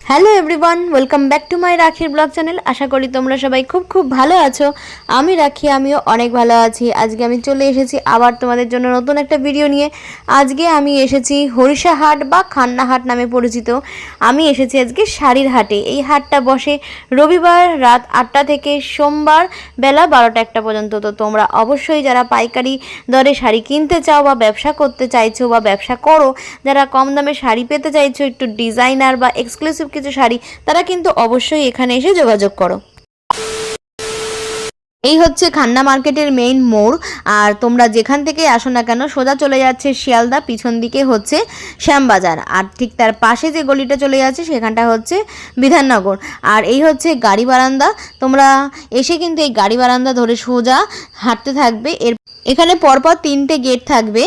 Hello everyone, welcome back to my রাখির blog channel. আশা করি তোমরা সবাই খুব খুব ভালো আছো। আমি রাখি, আমিও অনেক ভালো আছি। আজকে আমি চলে এসেছি আবার তোমাদের জন্য নতুন একটা ভিডিও নিয়ে। আজকে আমি এসেছি হরিষা হাট বা খান্না হাট নামে পরিচিত। আমি এসেছি আজকে শাড়ির হাটে। এই হাটটা বসে রবিবার রাত 8টা থেকে সোমবার বেলা 12টা-1টা পর্যন্ত। তো তোমরা অবশ্যই যারা পাইকারি দরে শাড়ি কিনতে চাও বা ব্যবসা করতে চাইছো বা ব্যবসা করো, যারা কম দামে শাড়ি পেতে চাইছো, একটু ডিজাইনার বা এক্সক্লুসিভ কিছু শাড়ি, তারা কিন্তু অবশ্যই এখানে এসে যোগাযোগ করো। এই হচ্ছে খান্না মার্কেটের মেইন মোড়। আর তোমরা যেখান থেকে আসো না কেন সোজা চলে যাচ্ছে শিয়ালদা, পিছন দিকে হচ্ছে শ্যামবাজার, আর ঠিক তার পাশে যে গলিটা চলে যাচ্ছে সেখানটা হচ্ছে বিধাননগর। আর এই হচ্ছে গাড়ি বারান্দা। তোমরা এসে কিন্তু এই গাড়ি বারান্দা ধরে সোজা হাঁটতে থাকবে। এখানে পরপর 3টে গেট থাকবে।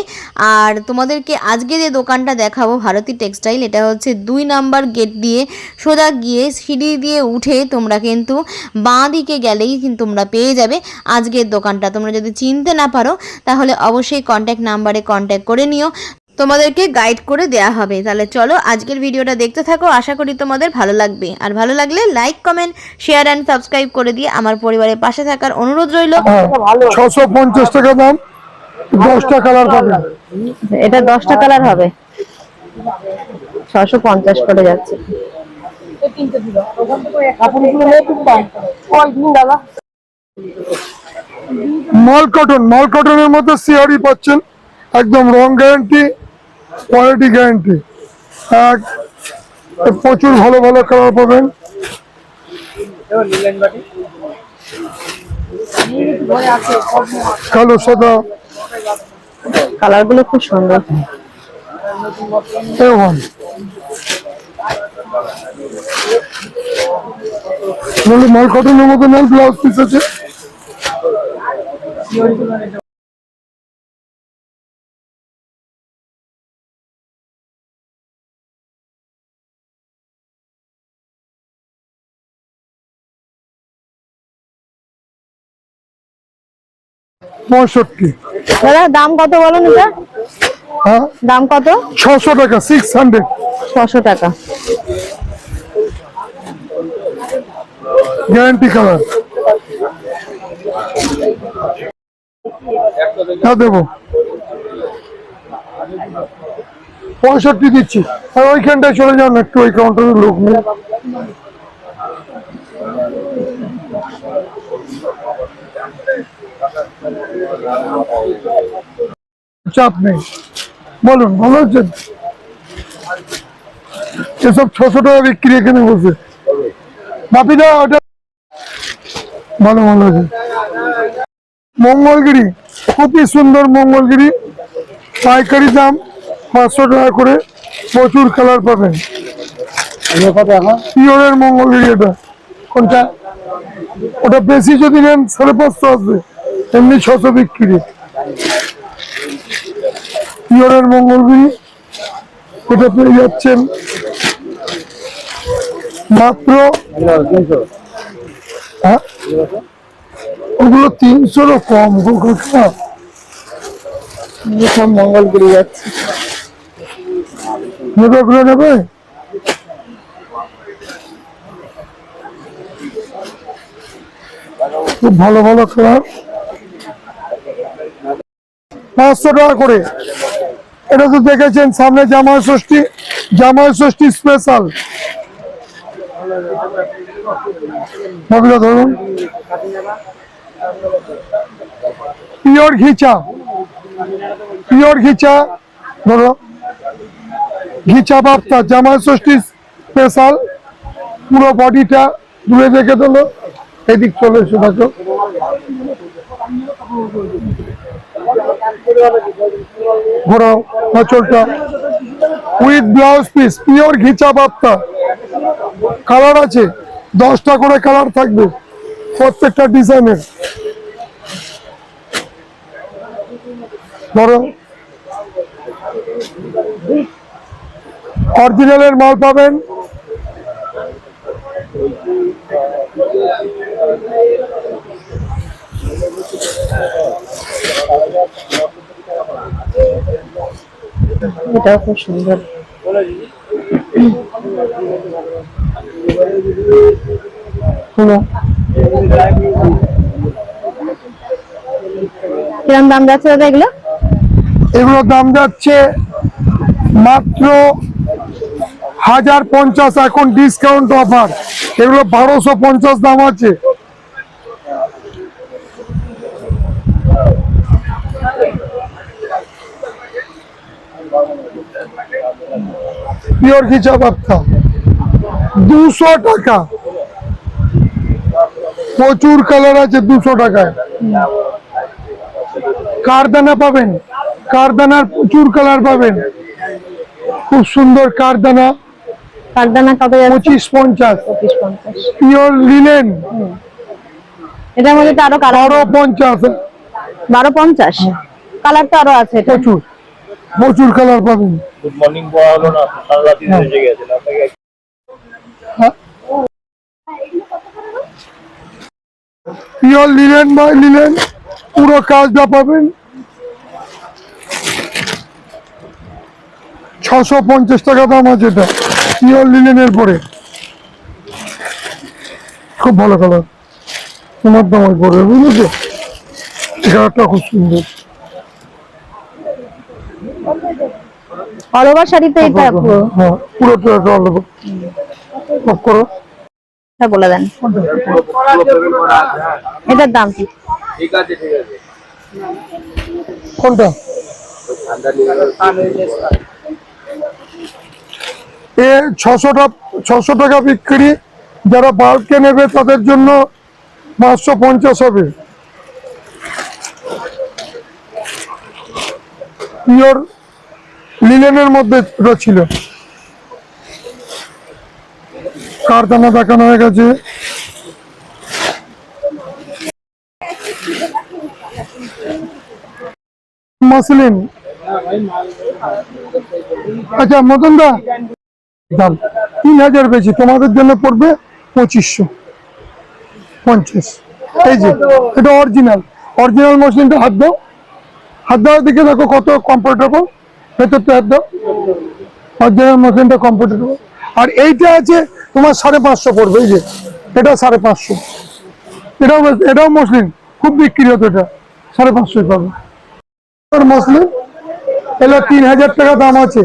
আর তোমাদেরকে আজকে যে দোকানটা দেখাবো, ভারতী টেক্সটাইল, এটা হচ্ছে 2 নাম্বার গেট দিয়ে সোজা গিয়ে সিঁড়ি দিয়ে উঠে তোমরা কিন্তু বাঁ দিকে গেলেই কিন্তু তোমরা পেয়ে যাবে আজকের দোকানটা। তোমরা যদি চিনতে না পারো তাহলে অবশ্যই কন্ট্যাক্ট নাম্বারে কন্ট্যাক্ট করে নিও, তোমাদেরকে গাইড করে দেয়া হবে। তাহলে চলো আজকের ভিডিওটা দেখতে থাকো, আশা করি তোমাদের ভালো লাগবে। আর ভালো লাগলে like, comment, share and subscribe করে দিয়ে আমার পরিবারের পাশে থাকার অনুরোধ রইল। 650 টাকা দাম, 10টা কালার পাবে। এটা 10টা কালার হবে, 650 করে যাচ্ছে। মাল কটনের মধ্যে সিআরই পাচ্ছেন, একদম রং গ্যারান্টি, কোয়ালিটি গ্যারান্টি। প্রচুর ভালো ভালো কালার পাবেন। কালো সাদা কালারগুলো খুব সুন্দর। মাল কটনের মধ্যে নেন, ব্লাউজ পিস আছে। পঁয়ষট্টি। দাদা দাম কত বলুন এটা? হ্যাঁ, দাম কত? 600 টাকা, 600। 600 টাকা। Guarantee colour. হ্যাঁ দেবো, 65 দিচ্ছি। আর ওইখানটায় চলে যান একটু, ওই কাউন্টারের লোক নেই। চাপ নেই, বলুন ভালো হচ্ছেন। এসব 600 টাকা বিক্রি এখানে বসে। বাপিদা ওটা ভালো ভালো আছে। মঙ্গলগিরি, খুবই সুন্দর মঙ্গলগিরি, পাইকারি দাম 500 টাকা করে, প্রচুর কালার পাবেন। পিওরের মঙ্গলগিরি। এটা কোনটা? ওটা বেশি যদি নেন 550 আসবে, এমনি 600 বিক্রি। পিওরের মঙ্গলগিরি এটা পেয়ে যাচ্ছেন মাত্র, হ্যাঁ ওগুলো 300-ও কম। সব মঙ্গলগিরি যাচ্ছে। ওগুলো নেবে? খুব ভালো ভালো কালার, 500 টাকা করে। এটা তো দেখেছেন, সামনে জামাই ষষ্ঠী স্পেশাল। ধরুন, পিওর ঘিচা ধরো, ঘিচা বাপ্তা, জামাই ষষ্ঠী স্পেশাল। পুরো বডিটা দূরে দেখে দিলো, এদিক চলে এসে দেখো। ঘোরাও আঁচলটা উইথ ব্লাউজ পিস, পিওর ঘিচা বাপ্তা। কালার আছে 10টা করে কালার থাকবে প্রত্যেকটা ডিজাইনের। ধরো অরিজিনালের মাল পাবেন। এটাও খুব সুন্দর। কিরম দাম যাচ্ছে দাদা এগুলো? এগুলোর দাম যাচ্ছে মাত্র 1050, এখন ডিসকাউন্ট অফার। এগুলো 1250 দাম আছে। পিওর ঘিচা বাপ্তা 200 টাকা। প্রচুর কালার আছে 200 টাকায়। কারদানা পাবেন, কারদানার প্রচুর কালার পাবেন, খুব সুন্দর কারদানা। কারদানা কত যাচ্ছে? 2550। 2550। পিওর লিনেন এটার মধ্যে তো আরো কালার। 1250। 1250 কালার তো আরো আছে এটা। প্রচুর প্রচুর কালার পাবেন। গুড মর্নিং বলা হলো না, সারা রাত এসে গেছেন আপনাকে। পিওর লিনেন বাই লিনেন, পুরো কাজটা পাবেন। 650 টাকা দাম আছে এটা, পিওর লিনেনের পরে। খুব ভালো কালার, তোমার দাম পড়বে, বুঝেছো? কালারটা খুব সুন্দর। অল ওভার শাড়িতে এটা পুরো। হ্যাঁ, পুরোটা অল ওভার। অফ করো। হ্যাঁ বলে দেন এটার দাম কি? ঠিক আছে ঠিক আছে। কোনটা? এ 600 টাকা বিক্রি, যারা বাল্কে নেবে তাদের জন্য 550 হবে। পিওর লিনেনের মধ্যে এটা ছিল। কারদানা দেখানো হয়ে গেছে। মাসলিন। আচ্ছা মদনদা, দাম 3000 বেশি, তোমাদের জন্য পড়বে 2550। এই যে এটা অরিজিনাল, অরিজিনাল মসলিনটা হাত দাও, হাত দেওয়ার দিকে দেখো কত কমফোর্টেবল, ভেতরটা হাত দাও। Original মসলিনটা comfortable. আর এইটা আছে তোমার 550 পড়বে। এই যে এটা 550, এটাও মসলিন, খুব বিক্রি হতো, এটা 550 পাবে মসলিন। এগুলো 3000 টাকা দাম আছে।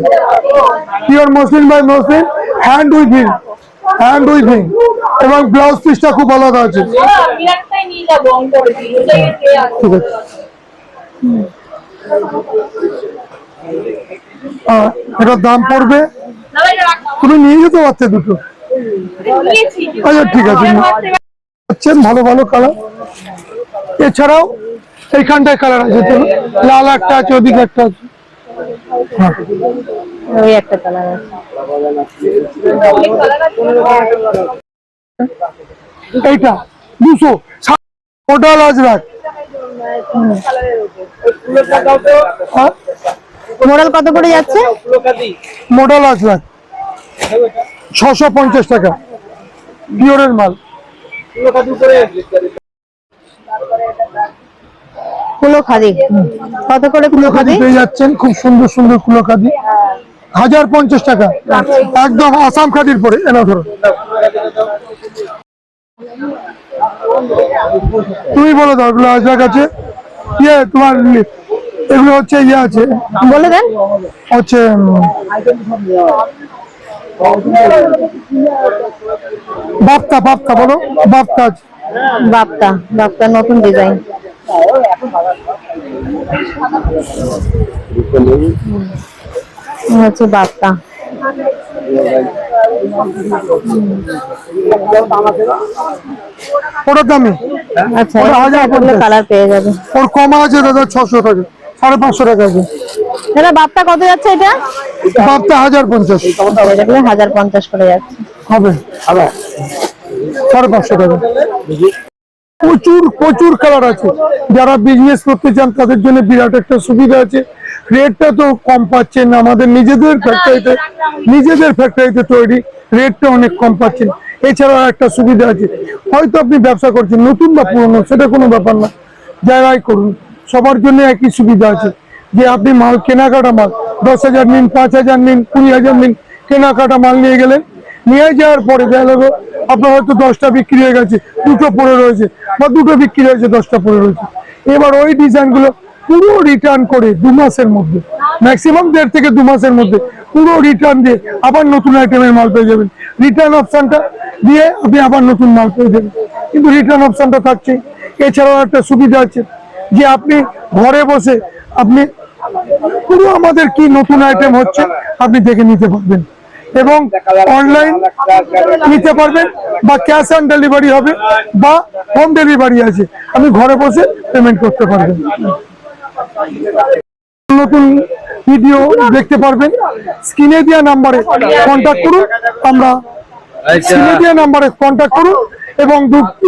Pure muslin by muslin, hand weaving, hand weaving, এবং ব্লাউজ পিসটা খুব আলাদা আছে। ঠিক আছে। এটার দাম পড়বে, তুমি নিয়ে যেতে পারতে দুটো। আচ্ছা ঠিক আছে, ভালো ভালো কালার। এছাড়াও এইখানটায় কালার আছে, তো লাল একটা আছে, ওদিকে একটা আছে। হ্যাঁ, ওই একটা কালার আছে। এইটা 200। টোটাল আজরাক। মডেল কত করে যাচ্ছে? মডেল আজরাক 650 টাকা, পিওরের মাল। কুলো খাদি কত করে? কুলো খাদি পেয়ে যাচ্ছেন, খুব সুন্দর সুন্দর কুলো খাদি, 1050 টাকা, একদম আসাম খাদির পরে। এনা ধরো, তুমি বলে দাও এগুলো আজরাক আছে। ইয়ে তোমার এগুলো হচ্ছে ইয়ে আছে, বলে দেন। হচ্ছে বাপ্তা, বাপ্তা বলো, বাপ্তা আছে। বাপ্তা, বাপ্তা নতুন ডিজাইন। হচ্ছে বাপ্তা। ওটা দামি। আচ্ছা, ওটা 1050 কালার পেয়ে যাবে। ওর কম আছে দাদা, 600 টাকা, 550 টাকা আছে। দাদা বাপ্তা কত যাচ্ছে এটা? বাপ্তা 1050 1050 করে যাচ্ছে। হবে, 550 টাকা। প্রচুর প্রচুর কালার আছে। যারা বিজনেস করতে চান তাদের জন্য বিরাট একটা সুবিধা আছে। রেটটা তো কম পাচ্ছেন, আমাদের নিজেদের ফ্যাক্টরিতে তৈরি, রেটটা অনেক কম পাচ্ছেন। এছাড়াও একটা সুবিধা আছে, হয়তো আপনি ব্যবসা করছেন নতুন বা পুরনো, সেটা কোনো ব্যাপার না, যারাই করুন সবার জন্য একই সুবিধা আছে। যে আপনি মাল কেনাকাটা মাল 10,000 নিন, 5,000 নিন, 20,000 নিন, কেনাকাটা মাল নিয়ে গেলেন, নিয়ে যাওয়ার পরে দেখা গেলো আপনার হয়তো 10টা বিক্রি হয়ে গেছে, 2টো পড়ে রয়েছে, বা 2টো বিক্রি হয়েছে, 10টা পড়ে রয়েছে। এবার ওই ডিজাইনগুলো পুরো রিটার্ন করে 2 মাসের মধ্যে, ম্যাক্সিমাম 1.5 থেকে 2 মাসের মধ্যে পুরো রিটার্ন দিয়ে আবার নতুন আইটেমের মাল পেয়ে যাবেন। রিটার্ন অপশনটা দিয়ে আপনি আবার নতুন মাল পেয়ে যাবেন, কিন্তু রিটার্ন অপশনটা থাকছে। এছাড়াও একটা সুবিধা আছে যে আপনি ঘরে বসে আপনি পুরো আমাদের কি নতুন আইটেম হচ্ছে আপনি দেখে নিতে পারবেন, এবং অনলাইন নিতে পারবেন, বা ক্যাশ অন ডেলিভারি হবে, বা হোম ডেলিভারি আছে, আপনি ঘরে বসে পেমেন্ট করতে পারবেন। নতুন ভিডিও দেখতে পারবেন, স্ক্রিনে দেওয়া নাম্বারে কন্ট্যাক্ট করুন, আমরা স্ক্রিনে দেওয়া নাম্বারে কন্ট্যাক্ট করুন, এবং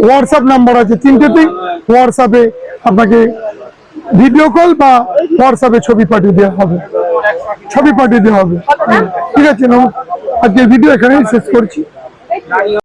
হোয়াটসঅ্যাপ নাম্বার আছে 3টেতেই, হোয়াটসঅ্যাপে আপনাকে ভিডিও কল বা হোয়াটসঅ্যাপে ছবি পাঠিয়ে দেওয়া হবে, ঠিক আছে। আজকে ভিডিও এখানেই শেষ করছি।